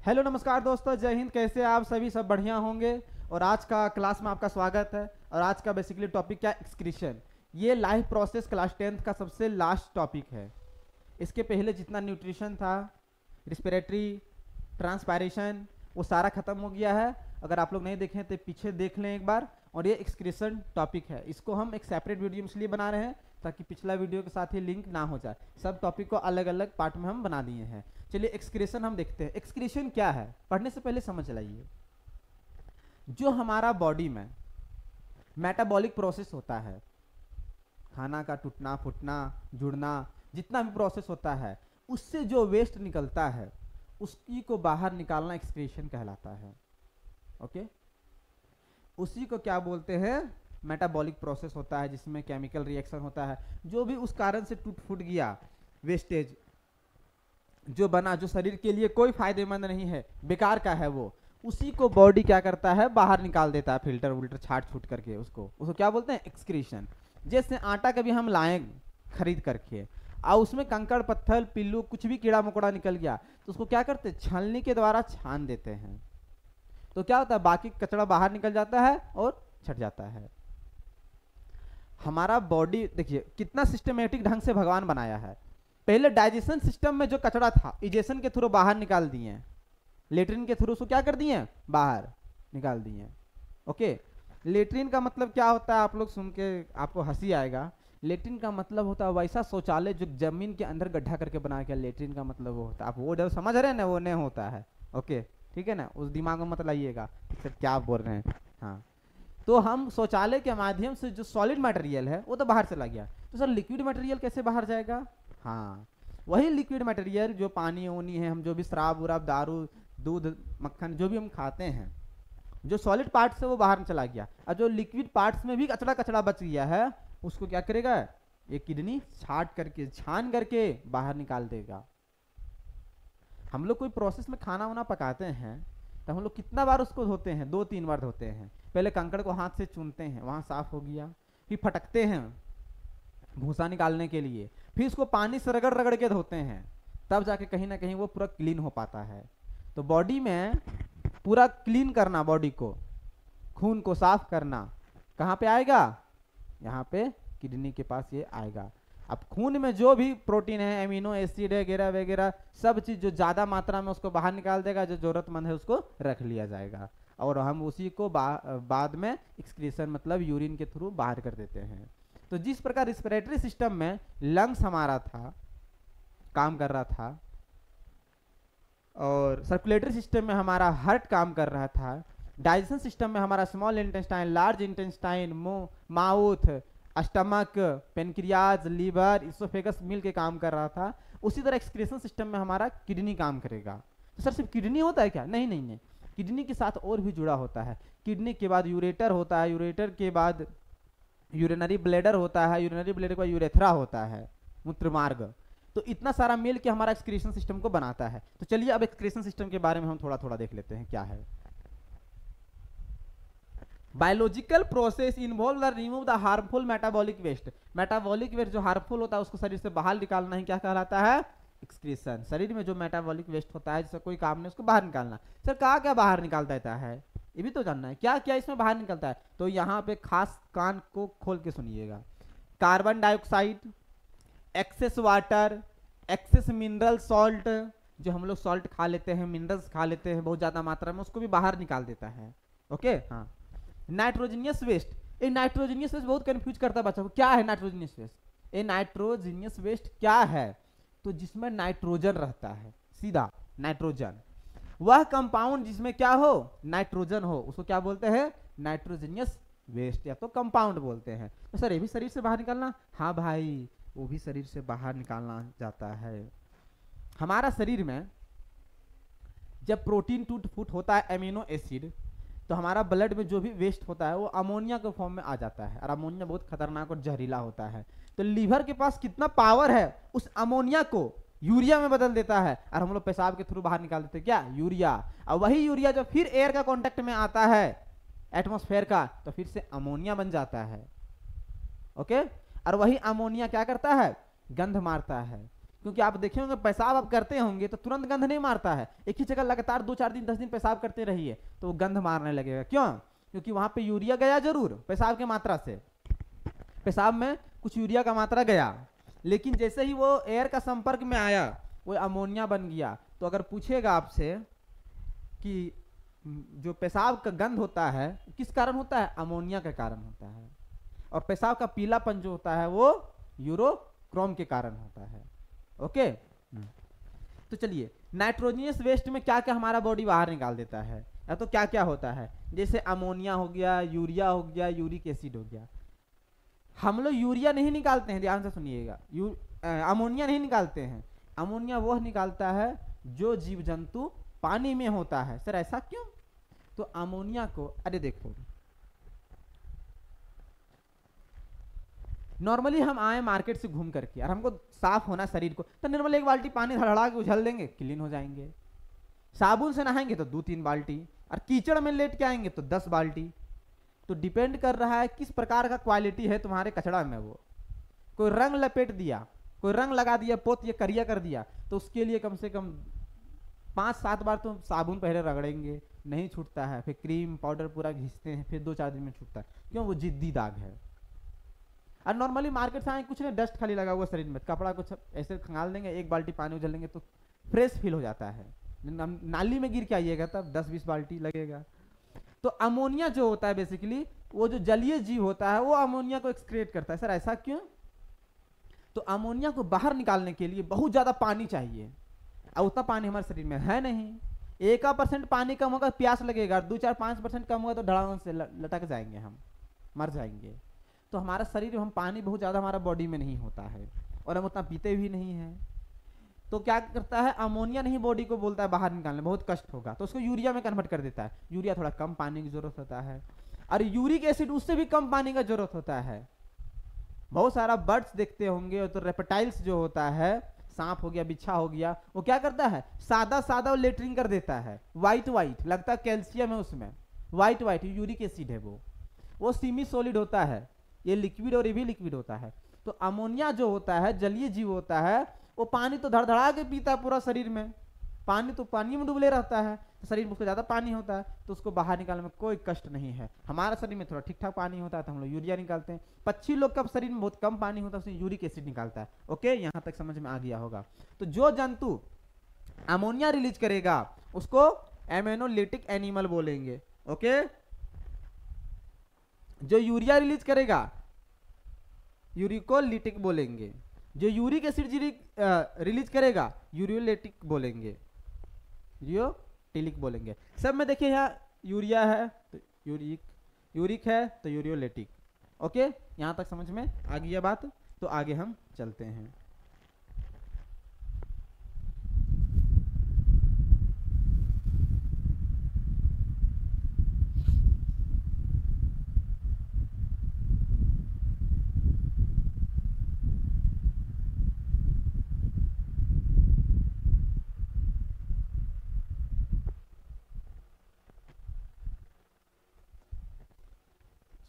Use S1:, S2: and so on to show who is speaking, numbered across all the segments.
S1: Hello नमस्कार दोस्तों, जय हिंद। कैसे आप सभी? सब बढ़िया होंगे। और आज का क्लास में आपका स्वागत है। और आज का बेसिकली टॉपिक क्या है? एक्सक्रीशन। ये लाइफ प्रोसेस क्लास 10th का सबसे लास्ट टॉपिक है। इसके पहले जितना न्यूट्रिशन था, रिस्पिरेटरी, ट्रांसपायरेशन, वो सारा खत्म हो गया है। अगर आप लोग नहीं देखें तो पीछे देख लें एक बार। और ये एक्सक्रीशन टॉपिक है, इसको हम एक सेपरेट वीडियो इसलिए बना रहे हैं ताकि पिछला वीडियो के साथ ही लिंक ना हो जाए। सब टॉपिक को अलग अलग पार्ट में हम बना दिए हैं। चलिए एक्सक्रीशन हम देखते हैं। एक्सक्रीशन क्या है, पढ़ने से पहले समझ लाइए। जो हमारा बॉडी में मेटाबॉलिक प्रोसेस होता है, खाना का टूटना फूटना जुड़ना, जितना भी प्रोसेस होता है, उससे जो वेस्ट निकलता है उसकी को बाहर निकालना एक्सक्रीशन कहलाता है। ओके, उसी को क्या बोलते हैं? मेटाबॉलिक प्रोसेस होता है, जिसमें केमिकल रिएक्शन होता है। जो भी उस कारण से टूट फूट गया, वेस्टेज जो बना, जो शरीर के लिए कोई फायदेमंद नहीं है, बेकार का है, वो उसी को बॉडी क्या करता है? बाहर निकाल देता है, फिल्टर वुल्टर छाट छूट करके। उसको क्या बोलते हैं? एक्सक्रीशन। जैसे आटा कभी हम लाएं खरीद करके और उसमें कंकड़ पत्थर पिल्लू कुछ भी कीड़ा मकोड़ा निकल गया तो उसको क्या करते हैं? छलनी के द्वारा छान देते हैं। तो क्या होता है? बाकी कचरा बाहर निकल जाता है और छट जाता है। हमारा बॉडी देखिए कितना सिस्टमेटिक ढंग से भगवान बनाया है। पहले डाइजेशन सिस्टम में जो कचरा था, इजेशन के थ्रू बाहर निकाल दिए, लेट्रिन के थ्रू उसको क्या कर दिए? बाहर निकाल दिए। ओके, लेट्रिन का मतलब क्या होता है? आप लोग सुन के आपको हंसी आएगा। लेट्रिन का मतलब होता है वैसा शौचालय जो जमीन के अंदर गड्ढा करके बनाया गया। लेट्रिन का मतलब वो होता है, आप वो जब समझ रहे हैं ना, वो नहीं होता है। ओके, ठीक है ना, उस दिमाग में मत लाइएगा सर क्या बोल रहे हैं। हाँ, तो हम शौचालय के माध्यम से जो सॉलिड मटेरियल है वो तो बाहर चला गया, तो सर लिक्विड मटेरियल कैसे बाहर जाएगा? हाँ, वही लिक्विड मटेरियल जो पानी ओनी है, हम जो भी शराब उराब दारू दूध मक्खन जो भी हम खाते हैं, जो सॉलिड पार्ट से वो बाहर चला गया। और जो लिक्विड पार्ट्स में भी कचरा कचरा बच गया है उसको क्या करेगा? ये किडनी छाट करके छान करके बाहर निकाल देगा। हम लोग कोई प्रोसेस में खाना वाना पकाते हैं तो हम लोग कितना बार उसको धोते हैं? 2-3 बार धोते हैं। पहले कंकड़ को हाथ से चूनते हैं, वहां साफ हो गया, फिर फटकते हैं भूसा निकालने के लिए, फिर उसको पानी से रगड़ रगड़ के धोते हैं, तब जाके कहीं ना कहीं वो पूरा क्लीन हो पाता है। तो बॉडी में पूरा क्लीन करना, बॉडी को खून को साफ करना कहाँ पे आएगा? यहाँ पे किडनी के पास ये आएगा। अब खून में जो भी प्रोटीन है, एमिनो एसिड है वगैरह वगैरह, सब चीज जो ज्यादा मात्रा में उसको बाहर निकाल देगा, जो जरूरतमंद है उसको रख लिया जाएगा। और हम उसी को बाद में एक्सक्रीशन मतलब यूरिन के थ्रू बाहर कर देते हैं। तो जिस प्रकार रिस्पिरेटरी सिस्टम में लंग्स हमारा था, काम कर रहा था, और सर्कुलेटरी सिस्टम में हमारा हार्ट काम कर रहा था, डाइजेशन सिस्टम में हमारा small intestine, large intestine, mouth, stomach, pancreas, liver, oesophagus मिल के काम कर रहा था, उसी तरह एक्सक्रीशन सिस्टम में हमारा किडनी काम करेगा। तो सर सिर्फ किडनी होता है क्या? नहीं नहीं नहीं, किडनी के साथ और भी जुड़ा होता है। किडनी के बाद यूरेटर होता है, यूरेटर के बाद यूरिनरी ब्लेडर होता है, यूरिनरी ब्लेडर के बाद यूरेथ्रा होता है, मूत्र मार्ग। तो इतना सारा मिल के हमारा एक्सक्रीशन सिस्टम को बनाता है। तो चलिए अब एक्सक्रीशन सिस्टम के बारे में हम थोड़ा थोड़ा देख लेते हैं क्या है। Biological process involve the remove the harmful metabolic waste. Metabolic waste जो हार्मफुल होता है उसको शरीर से बाहर निकालना ही क्या कहलाता है? एक्सक्रीशन। शरीर में जो मेटाबॉलिक वेस्ट होता है, जैसे कोई काम नहीं, उसको बाहर निकालना। सर कहा क्या बाहर निकाल देता है? ये भी तो जानना है, क्या क्या इसमें बाहर निकलता है। तो यहाँ पे खास कान को खोल के सुनिएगा। Carbon dioxide, excess water, excess mineral salt, जो हम लोग सॉल्ट खा लेते हैं, मिनरल्स खा लेते हैं बहुत ज्यादा मात्रा में, उसको भी बाहर निकाल देता है। ओके, हाँ। नाइट्रोजनियस वेस्ट, ये नाइट्रोजनियस वेस्ट बहुत कंफ्यूज करता है बच्चों को। क्या है नाइट्रोजनियस वेस्ट? ये नाइट्रोजनियस वेस्ट क्या है? तो जिसमें नाइट्रोजन रहता है, सीधा नाइट्रोजन, वह कंपाउंड जिसमें क्या हो? नाइट्रोजन हो, उसको क्या बोलते हैं? नाइट्रोजनियस वेस्ट, या तो कंपाउंड बोलते हैं। तो सर ये भी शरीर से बाहर निकालना? हाँ भाई, वो भी शरीर से बाहर निकालना जाता है। हमारा शरीर में जब प्रोटीन टूट फूट होता है, एमिनो एसिड, तो हमारा ब्लड में जो भी वेस्ट होता है वो अमोनिया के फॉर्म में आ जाता है, और अमोनिया बहुत खतरनाक और जहरीला होता है। तो लीवर के पास कितना पावर है, उस अमोनिया को यूरिया में बदल देता है, और हम लोग पेशाब के थ्रू बाहर निकाल देते हैं क्या? यूरिया। और वही यूरिया जब फिर एयर का कांटेक्ट में आता है, एटमॉस्फेयर का, तो फिर से अमोनिया बन जाता है। ओके, और वही अमोनिया क्या करता है? गंध मारता है। क्योंकि आप देखे होंगे पेशाब आप करते होंगे तो तुरंत गंध नहीं मारता है, एक ही जगह लगातार 2-4 दिन 10 दिन पेशाब करते रहिए तो वो गंध मारने लगेगा। क्यों? क्योंकि वहां पे यूरिया गया जरूर पेशाब की मात्रा से, पेशाब में कुछ यूरिया का मात्रा गया, लेकिन जैसे ही वो एयर का संपर्क में आया वो अमोनिया बन गया। तो अगर पूछेगा आपसे कि जो पेशाब का गंध होता है किस कारण होता है, अमोनिया के कारण होता है, और पेशाब का पीलापन जो होता है वो यूरोक्रोम के कारण होता है। ओके, तो चलिए नाइट्रोजनियस वेस्ट में क्या क्या हमारा बॉडी बाहर निकाल देता है, या तो क्या क्या होता है, जैसे अमोनिया हो गया, यूरिया हो गया, यूरिक एसिड हो गया। हम लोग यूरिया नहीं निकालते हैं, ध्यान से सुनिएगा, अमोनिया नहीं निकालते हैं। अमोनिया वह निकालता है जो जीव जंतु पानी में होता है। सर ऐसा क्यों? तो अमोनिया को, अरे देखो नॉर्मली हम आए मार्केट से घूम करके और हमको साफ होना शरीर को, तो नॉर्मली 1 बाल्टी पानी धड़ाड़ा के उछल देंगे, क्लीन हो जाएंगे। साबुन से नहाएंगे तो 2-3 बाल्टी, और कीचड़ में लेट के आएंगे तो 10 बाल्टी। तो डिपेंड कर रहा है किस प्रकार का क्वालिटी है तुम्हारे कचड़ा में। वो कोई रंग लपेट दिया, कोई रंग लगा दिया, पोत ये करिया कर दिया, तो उसके लिए कम से कम 5-7 बार तो साबुन पहले रगड़ेंगे, नहीं छूटता है, फिर क्रीम पाउडर पूरा घिसते हैं, फिर 2-4 दिन में छूटता है। क्यों? वो जिद्दी दाग है। और नॉर्मली मार्केट से आए कुछ नहीं, डस्ट खाली लगा हुआ शरीर में, कपड़ा कुछ ऐसे खंगाल देंगे, 1 बाल्टी पानी उछल देंगे तो फ्रेश फील हो जाता है। नाली में गिर के आइएगा तब 10-20 बाल्टी लगेगा। तो अमोनिया जो होता है बेसिकली वो जो जलीय जीव होता है वो अमोनिया को एक्सक्रीट करता है। सर ऐसा क्यों? तो अमोनिया को बाहर निकालने के लिए बहुत ज्यादा पानी चाहिए, और उतना पानी हमारे शरीर में है नहीं। 1% पानी कम होगा प्यास लगेगा, 2-4-5% कम होगा तो धड़ाम से लटक जाएंगे, हम मर जाएंगे। तो हमारा शरीर में हम पानी बहुत ज़्यादा हमारा बॉडी में नहीं होता है, और हम उतना पीते भी नहीं हैं। तो क्या करता है, अमोनिया नहीं बॉडी को बोलता है बाहर निकालने, बहुत कष्ट होगा, तो उसको यूरिया में कन्वर्ट कर देता है। यूरिया थोड़ा कम पानी की जरूरत होता है, और यूरिक एसिड उससे भी कम पानी का जरूरत होता है। बहुत सारा बर्ड्स देखते होंगे, तो रेप्टाइल्स जो होता है, सांप हो गया, बिच्छा हो गया, वो क्या करता है, सादा सादा लेटरिंग कर देता है, व्हाइट व्हाइट लगता है कैल्शियम है उसमें, व्हाइट व्हाइट यूरिक एसिड है। वो सेमी सॉलिड होता है, ये लिक्विड और ये भी लिक्विड होता है। तो अमोनिया जो होता है जलीय जीव होता है, वो पानी तो धड़धड़ा के पीता है पूरा शरीर में, पानी तो पानी में डुबले रहता है, तो शरीर में उसको ज्यादा पानी होता है, तो उसको बाहर निकालने में कोई कष्ट नहीं है। हमारा शरीर में थोड़ा ठीक ठाक पानी होता है तो हम लोग यूरिया निकालते हैं। पक्षी लोग का शरीर में बहुत कम पानी होता है, उसमें यूरिक एसिड निकालता है। ओके, यहाँ तक समझ में आ गया होगा। तो जो जंतु अमोनिया रिलीज करेगा उसको एमेनोलिटिक एनिमल बोलेंगे। ओके, जो यूरिया रिलीज करेगा यूरिकोलिटिक बोलेंगे, जो यूरिक एसिड रिलीज करेगा यूरियोलिटिक बोलेंगे, यूरियोटिलिक बोलेंगे। सब में देखिए यहाँ यूरिया है तो यूरिक है तो यूरियोलिटिक। ओके, यहाँ तक समझ में आ गई बात। तो आगे हम चलते हैं।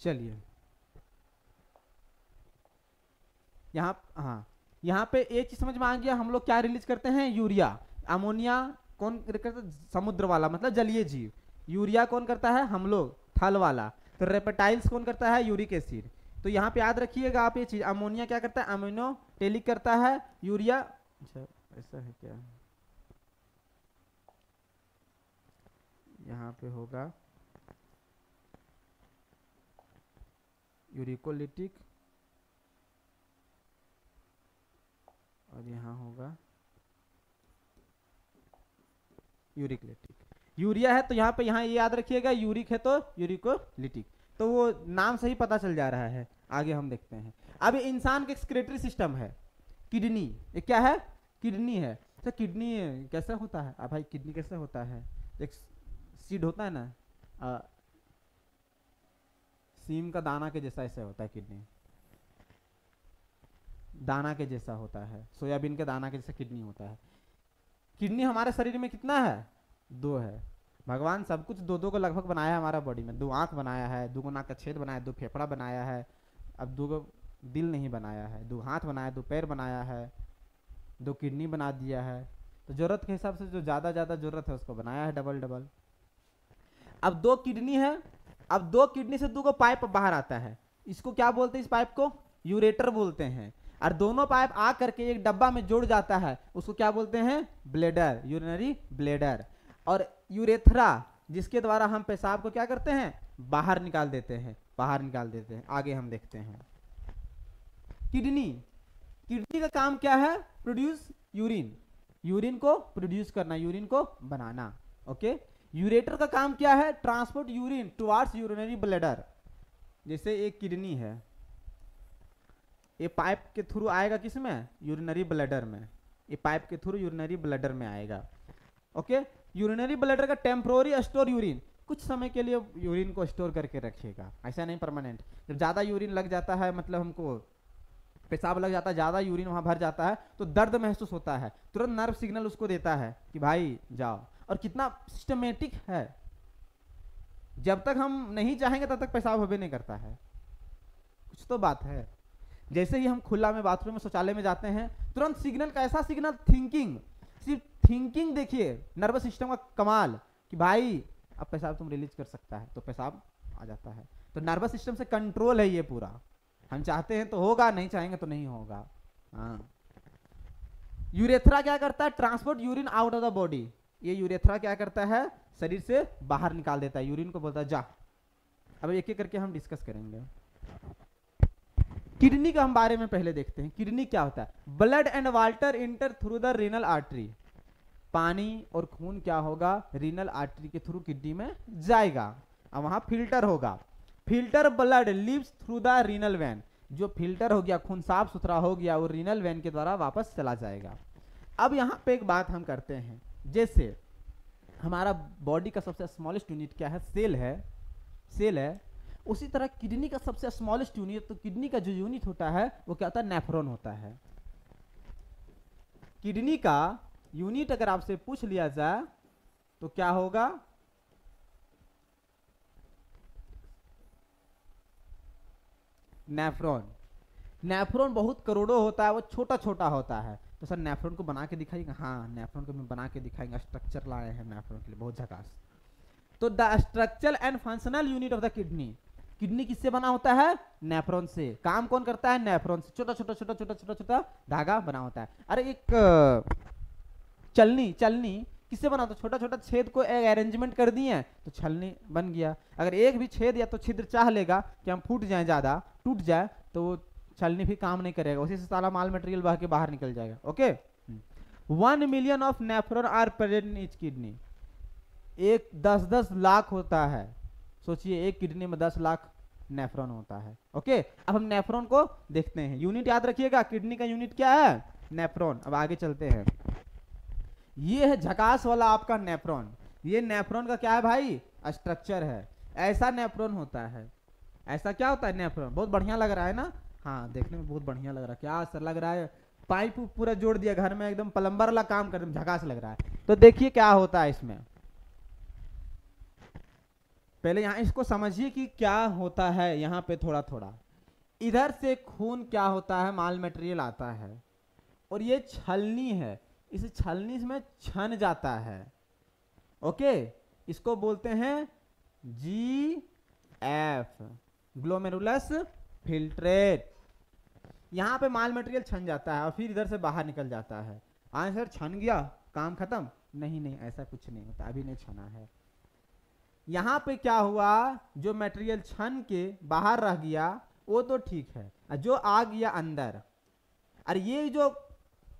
S1: चलिए यहाँ पे एक चीज समझ में आ गया, हम लोग क्या रिलीज करते हैं, यूरिया। अमोनिया कौन करता है, समुद्र वाला मतलब जलीय जीव। यूरिया कौन करता है, हम लोग थल वाला। तो रेपेटाइल्स कौन करता है, यूरिक एसिड। तो यहाँ पे याद रखिएगा आप ये चीज, अमोनिया क्या करता है, अमीनोटेलिक करता है, यूरिया, अच्छा ऐसा है क्या, यहाँ पे होगा यूरिकोलिटिक और यहाँ होगा यूरिकलिटिक। यूरिया है तो यहाँ पे यहाँ ये याद रखिएगा, यूरिक है तो यूरिकोलिटिक। तो वो नाम से ही पता चल जा रहा है। आगे हम देखते हैं। अब इंसान का एक्सक्रीटरी सिस्टम है, किडनी। ये क्या है, किडनी है। तो किडनी कैसे होता है, अब भाई किडनी कैसे होता है, एक सीड होता है ना, सीम का दाना के जैसा ऐसे होता है किडनी, दाना के जैसा होता है, सोयाबीन के दाना के जैसा किडनी होता है। किडनी हमारे शरीर में कितना है, 2 है। भगवान सब कुछ 2-2 को लगभग बनाया है हमारा बॉडी में। 2 आंख बनाया है, 2 नाक का छेद बनाया है, 2 फेफड़ा बनाया है, अब 2 दिल नहीं बनाया है, 2 हाथ बनाया है, 2 पैर बनाया है, 2 किडनी बना दिया है, तो जरूरत के हिसाब से जो ज़्यादा ज़्यादा जरूरत है उसको बनाया है डबल डबल। अब 2 किडनी है, अब 2 किडनी से 2 पाइप बाहर आता है, इसको क्या बोलते हैं? इस पाइप को यूरेटर बोलते हैं। और दोनों पाइप आ करके एक डब्बा में जुड़ जाता है, उसको क्या बोलते हैं? Bladder, urinary bladder. और यूरेथ्रा जिसके द्वारा हम पेशाब को क्या करते हैं? बाहर निकाल देते हैं, बाहर निकाल देते हैं। आगे हम देखते हैं किडनी। किडनी का काम क्या है? प्रोड्यूस यूरिन, यूरिन को प्रोड्यूस करना, यूरिन को बनाना। ओके। यूरेटर का काम क्या है? Transport urine towards urinary bladder. जैसे एक किडनी है, ये पाइप के थ्रू आएगा किसमें? यूरिनरी ब्लैडर में। ये पाइप के थ्रू यूरिनरी ब्लैडर में आएगा। ओके। यूरिनरी ब्लैडर का टेम्पोररी स्टोर यूरिन, कुछ समय के लिए यूरिन को स्टोर करके रखेगा, ऐसा नहीं परमानेंट। जब ज़्यादा यूरिन लग जाता है, मतलब हमको पेशाब लग जाता है, ज़्यादा यूरिन वहाँ भर जाता है, तो दर्द महसूस होता है, तुरंत नर्व सिग्नल उसको देता है कि भाई जाओ। और कितना सिस्टमेटिक है, जब तक हम नहीं चाहेंगे तब तक पेशाब होबे नहीं करता है। कुछ तो बात है। जैसे ही हम खुला में बाथरूम में शौचालय में जाते हैं, तुरंत सिग्नल, कैसा सिग्नल? थिंकिंग, सिर्फ थिंकिंग। देखिए नर्वस सिस्टम का कमाल कि भाई अब पेशाब तुम रिलीज कर सकता है, तो पेशाब आ जाता है। तो नर्वस सिस्टम से कंट्रोल है ये पूरा। हम चाहते हैं तो होगा, नहीं चाहेंगे तो नहीं होगा। हाँ। यूरेथ्रा क्या करता है? Transport urine out of the body. ये यूरेथ्रा क्या करता है? शरीर से बाहर निकाल देता है, यूरिन को बोलता है जा। अब एक एक करके हम डिस्कस करेंगे। किडनी का हम बारे में पहले देखते हैं। किडनी क्या होता है? Blood and water enter through the renal artery. पानी और खून क्या होगा? रीनल आर्टरी के थ्रू किडनी में जाएगा, अब वहां फिल्टर होगा। Filter blood leaves through the renal vein. जो फिल्टर हो गया, खून साफ सुथरा हो गया, वो रीनल वेन के द्वारा वापस चला जाएगा। अब यहाँ पे एक बात हम करते हैं, जैसे हमारा बॉडी का सबसे स्मॉलेस्ट यूनिट क्या है? सेल है, सेल है। उसी तरह किडनी का सबसे स्मॉलेस्ट यूनिट, तो किडनी का जो यूनिट होता है वो क्या होता है? नेफ्रॉन होता है। किडनी का यूनिट अगर आपसे पूछ लिया जाए तो क्या होगा? नेफ्रॉन। नेफ्रॉन बहुत करोड़ों होता है, वो छोटा छोटा होता है। तो सर नेफ्रॉन को बना के दिखाइएगा? हाँ, नेफ्रॉन को मैं बना के दिखाएंगे, स्ट्रक्चर लाए हैं नेफ्रॉन के लिए, बहुत झकास। तो the structural and functional unit of the kidney. Kidney किससे बना होता है? नेफ्रॉन से। काम कौन करता है? नेफ्रॉन से। छोटा छोटा छोटा छोटा छोटा छोटा धागा बना होता है। अरे एक चलनी, चलनी किससे बना होता है? छोटा छोटा छेद को एक अरेंजमेंट कर दिए तो छलनी बन गया। अगर एक भी छेद या तो छिद्र चाह लेगा कि हम फूट जाए, ज्यादा टूट जाए, तो वो छलनी भी काम नहीं करेगा, उसी से सारा माल मटेरियल बह के बाहर निकल जाएगा। Okay. 1 million of nephron are present in each kidney. एक 10-10 लाख होता है। सोचिए एक किडनी में 10 लाख नेफ्रॉन होता है। ओके। अब हम नेफ्रॉन को देखते हैं। यूनिट याद रखिएगा, किडनी का यूनिट क्या है? नेफ्रॉन। अब आगे चलते हैं। ये है झकास वाला आपका नेफ्रॉन। ये नेफ्रॉन का क्या है भाई? स्ट्रक्चर है। ऐसा नेफ्रॉन होता है। ऐसा क्या होता है? नेफ्रॉन। बहुत बढ़िया लग रहा है ना? हाँ, देखने में बहुत बढ़िया लग रहा है। क्या सर लग रहा है? पाइप पूरा जोड़ दिया घर में, एकदम प्लम्बर वाला काम कर, झकास लग रहा है। तो देखिए क्या होता है इसमें। पहले यहाँ इसको समझिए कि क्या होता है। यहाँ पे थोड़ा थोड़ा इधर से खून क्या होता है? माल मटेरियल आता है, और ये छलनी है, इस छलनी में छन जाता है। ओके। इसको बोलते हैं GF, ग्लोमेरुलस फिल्ट्रेट। यहाँ पे माल मटेरियल छन जाता है और फिर इधर से बाहर निकल जाता है। आंसर छन गया, काम खत्म? नहीं नहीं, ऐसा कुछ नहीं होता, अभी नहीं छना है। यहाँ पे क्या हुआ? जो मटेरियल छन के बाहर रह गया वो तो ठीक है, जो आ गया अंदर, और ये जो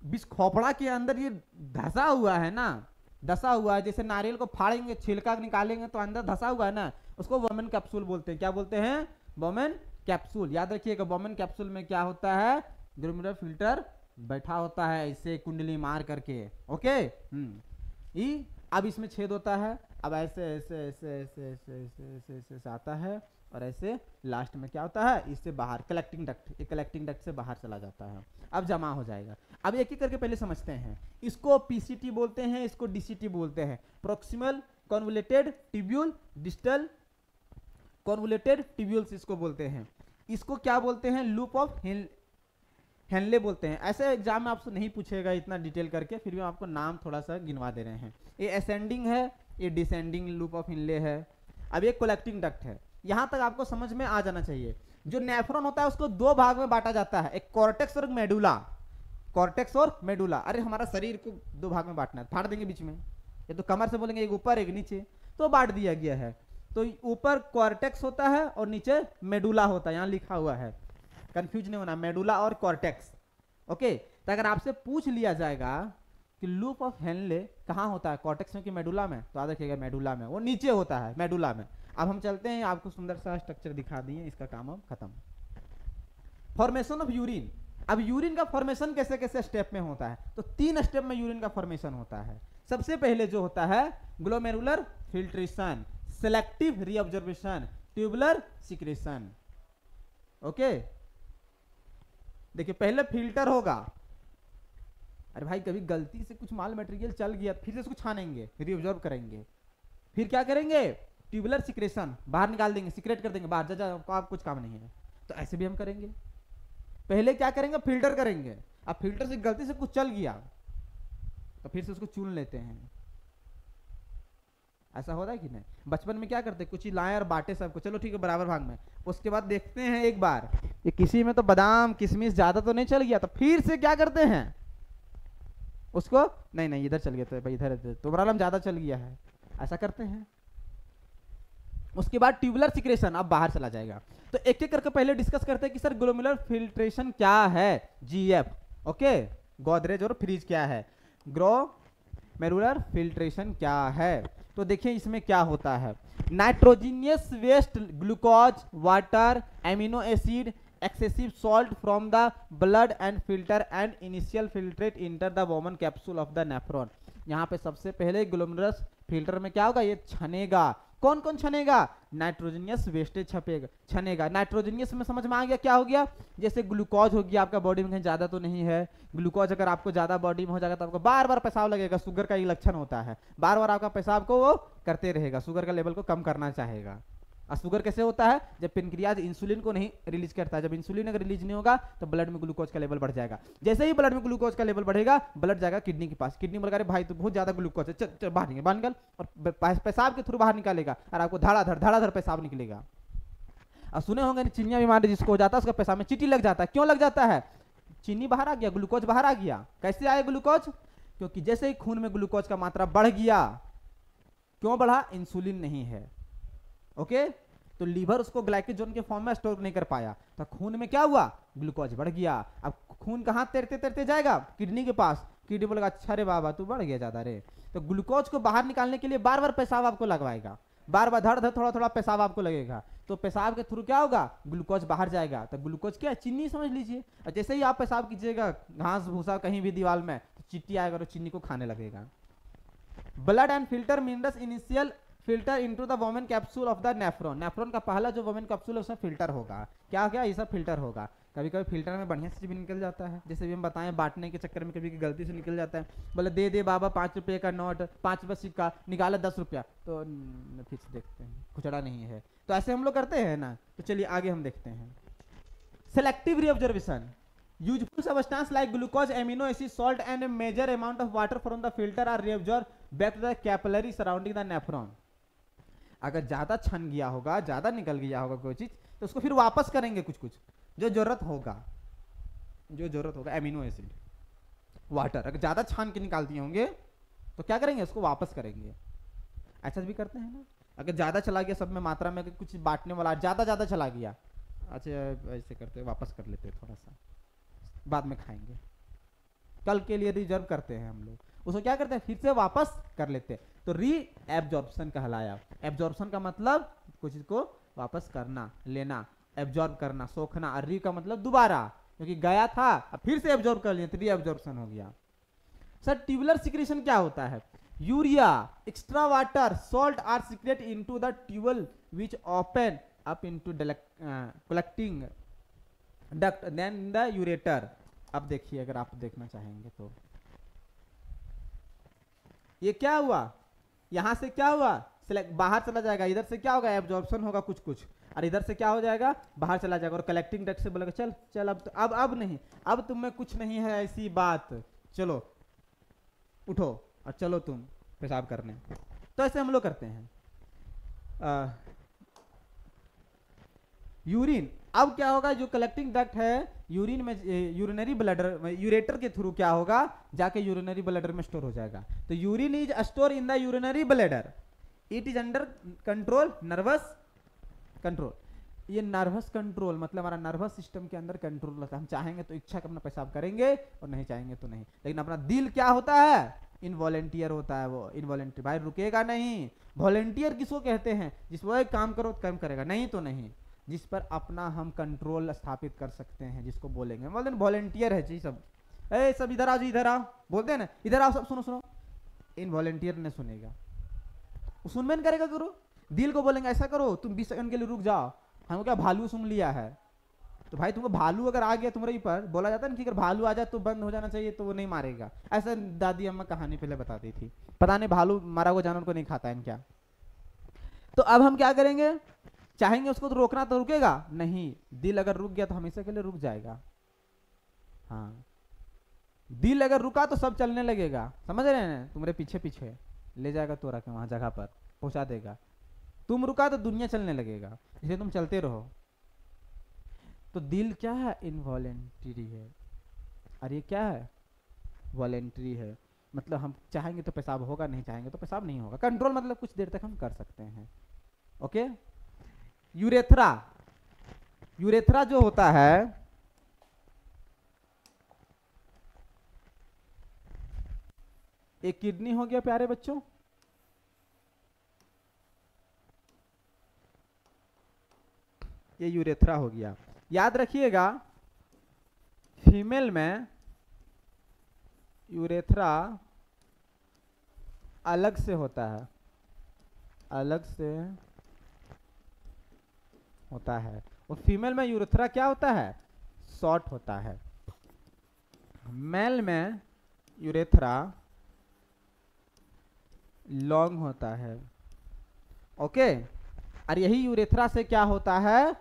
S1: बिस खोपड़ा के अंदर ये धसा हुआ है ना, धसा हुआ है, जैसे नारियल को फाड़ेंगे, छिलका निकालेंगे तो अंदर धसा हुआ है ना, उसको वोमेन कैप्सूल बोलते हैं। क्या बोलते हैं? Women capsule. याद रखिएगा, वोमेन कैप्सूल में क्या होता है? ग्लोमेरुलर फिल्टर बैठा होता है इसे कुंडली मार करके। ओके। अब इसमें छेद होता है, अब ऐसे ऐसे ऐसे ऐसे ऐसे ऐसे ऐसे ऐसे ऐसे आता है, और ऐसे लास्ट में क्या होता है? इससे बाहर कलेक्टिंग डक्ट, एक कलेक्टिंग डक्ट से बाहर चला जाता है, अब जमा हो जाएगा। अब एक एक करके पहले समझते हैं। इसको PCT बोलते हैं, इसको DCT बोलते हैं, proximal convoluted tubule, distal convoluted tubules इसको बोलते हैं। इसको क्या बोलते हैं? लूप ऑफ हेनले बोलते हैं। ऐसे एग्जाम में आपसे नहीं पूछेगा इतना डिटेल करके, फिर भी हम आपको नाम थोड़ा सा गिनवा दे रहे हैं। ये असेंडिंग है, ये डिसेंडिंग लूप ऑफ हेनले है। अब ये कलेक्टिंग डक्ट है। यहाँ तक आपको समझ में आ जाना चाहिए। जो नेफ्रॉन होता है उसको दो भाग में बांटा जाता है, एक कॉर्टेक्स और एक मेडुला। कॉर्टेक्स और मेडुला। अरे हमारा शरीर को दो भाग में बांटना है, फाड़ देंगे बीच में, ये तो कमर से बोलेंगे एक ऊपर एक नीचे, तो बांट दिया गया है। तो ऊपर कॉर्टेक्स होता है और नीचे मेडुला होता है, यहाँ लिखा हुआ है, कंफ्यूज नहीं होना, मेडुला और कॉर्टेक्स। ओके, तो अगर आपसे पूछ लिया जाएगा कि लूप ऑफ हेनले कहाँ होता है, कॉर्टेक्स में कि मेडुला में, तो याद रखिएगा मेडुला में, वो नीचे होता है, मेडुला में। अब हम चलते हैं, आपको सुंदर सा स्ट्रक्चर दिखा दिए, इसका काम अब खत्म। Formation of urine. अब यूरिन का फॉर्मेशन कैसे कैसे स्टेप में होता है, तो 3 स्टेप में यूरिन का फॉर्मेशन होता है। सबसे पहले जो होता है glomerular filtration, selective reabsorption, tubular secretion. Okay, देखिए पहले फिल्टर होगा। अरे भाई कभी गलती से कुछ माल मटेरियल चल गया, फिर से उसको छानेंगे, रीऑब्जर्व करेंगे, फिर क्या करेंगे, ट्यूबुलर सिक्रेशन, बाहर निकाल देंगे, सिक्रेट कर देंगे बाहर, जा आप कुछ काम नहीं है। तो ऐसे भी हम करेंगे। पहले क्या करेंगे, फिल्टर करेंगे। अब फिल्टर से गलती से कुछ चल गया तो फिर से उसको चुन लेते हैं। ऐसा होता है कि नहीं? बचपन में क्या करते, कुछ ही लाए और बांटे सबको, चलो ठीक है बराबर भाग में। उसके बाद देखते हैं एक बार ये किसी में तो बादाम किशमिश ज्यादा तो नहीं चल गया, तो फिर से क्या करते हैं उसको, नहीं इधर चल गया, तो भाई इधर तुम्हारा ज्यादा चल गया है, ऐसा करते हैं। उसके बाद ट्यूबुलर सिक्रेशन, अब बाहर चला जाएगा। तो एक एक करके पहले डिस्कस करते हैं कि सर ग्लोमेरुलर फिल्ट्रेशन क्या है, जीएफ। ओके, गोदरेज और फ्रीज क्या है, ग्लोमेरुलर फिल्ट्रेशन क्या है। तो देखिए इसमें क्या होता है, nitrogenous waste, glucose, water, amino acid, excessive salt from the blood and filter and initial filtrate enter the Bowman capsule of the nephron। यहाँ पे सबसे पहले ग्लोमेरुलस फिल्टर में क्या होगा, ये छनेगा। कौन कौन छनेगा, नाइट्रोजनियस वेस्टेज छनेगा। नाइट्रोजनियस में समझ में आ गया क्या हो गया, जैसे ग्लूकोज हो गया आपका बॉडी में कहीं ज्यादा तो नहीं है, ग्लूकोज अगर आपको ज्यादा बॉडी में हो जाएगा तो आपको बार बार पेशाब लगेगा, शुगर का ये लक्षण होता है, बार बार आपका पेशाब को वो करते रहेगा, शुगर का लेवल को कम करना चाहेगा। और शुगर कैसे होता है, जब पेनक्रियाज इंसुलिन को नहीं रिलीज करता है, जब इंसुलिन अगर रिलीज नहीं होगा तो ब्लड में ग्लूकोज का लेवल बढ़ जाएगा। जैसे ही ब्लड में ग्लूकोज का लेवल बढ़ेगा, ब्लड जाएगा किडनी के पास, किडनी बोलेगा अरे भाई तो बहुत ज्यादा ग्लूकोज है, चल बाहर निकल, और पेशाब के थ्रू बाहर निकालेगा और आपको धड़ाधड़ पेशाब निकलेगा। और सुने होंगे चिनिया बीमारी जिसको हो जाता है उसका पेशाब में चींटी लग जाता है। क्यों लग जाता है, चीनी बाहर आ गया, ग्लूकोज बाहर आ गया। कैसे आया ग्लूकोज, क्योंकि जैसे ही खून में ग्लूकोज का मात्रा बढ़ गया, क्यों बढ़ा, इंसुलिन नहीं है। ओके, तो लीवर उसको ग्लाइकोजन के फॉर्म में स्टोर नहीं कर पाया, तो खून में क्या हुआ, ग्लूकोज बढ़ गया। अब खून कहाँ तैरते तैरते जाएगा, किडनी के पास, किडनी बोलेगा अच्छा रे बाबा तू बढ़ गया ज्यादा रे, तो ग्लूकोज को बाहर निकालने के लिए बार बार पेशाब आपको लगवाएगा, बार बार धड़ धड़ थोड़ा थोड़ा पेशाब आपको लगेगा, तो पेशाब के थ्रू क्या होगा, ग्लूकोज बाहर जाएगा। तो ग्लूकोज क्या है, चीनी समझ लीजिए। और जैसे ही आप पेशाब कीजिएगा घास भूसा कहीं भी दीवार में, तो चींटी आएगा और चीनी को खाने लगेगा। Blood and filter मीनस initial filter into the women capsule of the nephron. Nephron का पहला जो वोमेन कैप्सूल है उसमें फिल्टर होगा। क्या क्या, ये सब फिल्टर होगा। कभी कभी फिल्टर में बढ़िया चीज भी निकल जाता है, जैसे भी हम बताएं बांटने के चक्कर में कभी गलती से निकल जाता है, बोले दे बाबा 5 रुपये का नोट, 5 रुपये सिक्का निकाला 10 रुपया, तो फिर से देखते हैं खुचड़ा नहीं है, तो ऐसे हम लोग करते हैं ना। तो चलिए आगे हम देखते हैं। Selective reabsorption, useful substance like glucose, amino acid, salt and a major amount of water from the filter are reabsorbed back to the capillary surrounding the nephron। अगर ज्यादा छन गया होगा, ज्यादा निकल गया होगा कोई चीज, तो उसको फिर वापस करेंगे कुछ कुछ जो जरूरत होगा, एमिनो एसिड, वाटर, अगर ज्यादा छान के निकाल दिए होंगे तो क्या करेंगे, उसको वापस करेंगे। ऐसा भी करते हैं ना, अगर ज्यादा चला गया सब में मात्रा में, कुछ बांटने वाला ज्यादा चला गया, अच्छा ऐसे करते वापस कर लेते हैं, थोड़ा सा बाद में खाएंगे, कल के लिए रिजर्व करते हैं हम लोग, उसको क्या करते हैं फिर से वापस कर लेते हैं। तो री एब्जॉर्प्शन कहलाया। एब्जॉर्प्शन का मतलब कुछ चीज को वापस करना, लेना, एब्जॉर्ब करना, सोखना, और री का मतलब दोबारा, क्योंकि गया था अब फिर से एब्जॉर्ब कर लिया तो री एब्जॉर्प्शन हो गया। सर ट्यूबुलर सिक्रेशन क्या होता है, urea, extra water, salt are secrete into the tubule which open up into collecting duct then the ureter. अब देखिए अगर आप देखना चाहेंगे तो ये क्या हुआ, यहां से क्या हुआ, बाहर चला जाएगा, इधर से क्या होगा, एब्जॉर्प्शन होगा कुछ कुछ, और इधर से क्या हो जाएगा, बाहर चला जाएगा। और कलेक्टिंग डक्ट से बोलेगा चल चल अब तो, अब नहीं, अब तुम में कुछ नहीं है ऐसी बात, चलो उठो और चलो तुम पेशाब करने। तो ऐसे हम लोग करते हैं। यूरिन, अब क्या होगा, जो कलेक्टिंग डक्ट है यूरिन में, यूरिनरी ब्लडर, यूरेटर के थ्रू क्या होगा, जाके यूरिनरी ब्लडर में स्टोर हो जाएगा। तो urine is store in the urinary bladder, it is under control, nervous control. ये नर्वस कंट्रोल मतलब हमारा नर्वस सिस्टम के अंदर कंट्रोल रहता है। हम चाहेंगे तो इच्छा का अपना पेशाब करेंगे और नहीं चाहेंगे तो नहीं। लेकिन अपना दिल क्या होता है, इनवॉलेंटियर होता है। वो इनवॉलेंटियर भाई रुकेगा नहीं। वॉलेंटियर किसको कहते हैं, जिस वो काम करो तो काम करेगा, नहीं तो नहीं, जिस पर अपना हम कंट्रोल स्थापित कर सकते हैं, जिसको बोलेंगे बोलते हैं वॉलेंटियर है जी। सब ए सब इधर आओ जी, इधर आओ, बोलते हैं ना इधर आओ सब, सुनो सुनो, इनवॉलेंटियर ने सुनेगा, सुन में करेगा गुरु। दिल को बोलेंगे ऐसा करो, तुम 20 सेकंड के लिए रुक जाओ, हमको क्या भालू सुन लिया है। तो भाई तुमको भालू अगर आ गया तुम्हारे ऊपर, बोला जाता है ना कि अगर भालू आ जाए तो बंद हो जाना चाहिए, तो वो नहीं मारेगा। ऐसा दादी अम्मा कहानी पहले बताती थी। पता नहीं भालू मारा हुआ जानवर को नहीं खाता है क्या। तो अब हम क्या करेंगे, चाहेंगे उसको तो रोकना, तो रुकेगा नहीं। दिल अगर रुक गया तो हमेशा के लिए रुक जाएगा। हाँ, दिल अगर रुका तो सब चलने लगेगा, समझ रहे हैं, तुम्हारे पीछे पीछे ले जाएगा, तो रखे वहां जगह पर पहुंचा देगा। तुम रुका तो दुनिया चलने लगेगा, इसलिए तुम चलते रहो। तो दिल क्या है, इनवॉलेंटरी है, और ये क्या है, वॉलेंटरी है। मतलब हम चाहेंगे तो पेशाब होगा, नहीं चाहेंगे तो पेशाब नहीं होगा। कंट्रोल मतलब कुछ देर तक हम कर सकते हैं। ओके। यूरेथ्रा, यूरेथ्रा जो होता है, एक किडनी हो गया प्यारे बच्चों, ये यूरेथ्रा हो गया। याद रखिएगा फीमेल में यूरेथ्रा अलग से होता है, अलग से होता है। और फीमेल में यूरेथ्रा क्या होता है, शॉर्ट होता है। मेल में यूरेथ्रा लॉन्ग होता है। ओके। और यही यूरेथ्रा से क्या होता है,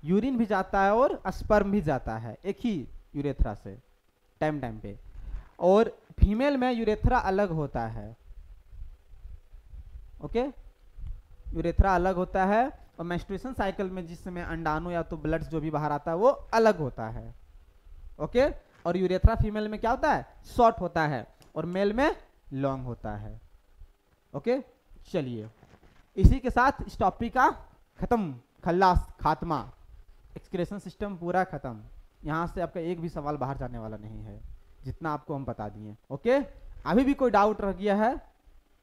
S1: यूरिन भी जाता है और स्पर्म भी जाता है, एक ही यूरेथ्रा से टाइम टाइम पे। और फीमेल में यूरेथ्रा अलग होता है। ओके, यूरेथ्रा अलग होता है। और मेंस्ट्रुएशन साइकिल में जिस समय अंडाणु या तो ब्लड जो भी बाहर आता है वो अलग होता है। ओके। और यूरेथ्रा फीमेल में क्या होता है, शॉर्ट होता है, और मेल में लॉन्ग होता है। ओके। चलिए इसी के साथ इस टॉपिक का खत्म, खल्लास, खात्मा, एक्सक्रेशन सिस्टम पूरा खत्म। यहां से आपका एक भी सवाल बाहर जाने वाला नहीं है, जितना आपको हम बता दिए। ओके। अभी भी कोई डाउट रह गया है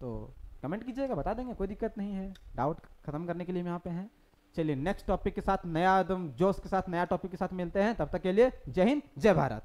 S1: तो कमेंट कीजिएगा, बता देंगे, कोई दिक्कत नहीं है। डाउट खत्म करने के लिए हम यहाँ पे हैं। चलिए नेक्स्ट टॉपिक के साथ, नया एकदम जोश के साथ, नया टॉपिक के साथ मिलते हैं। तब तक के लिए जय हिंद, जय भारत।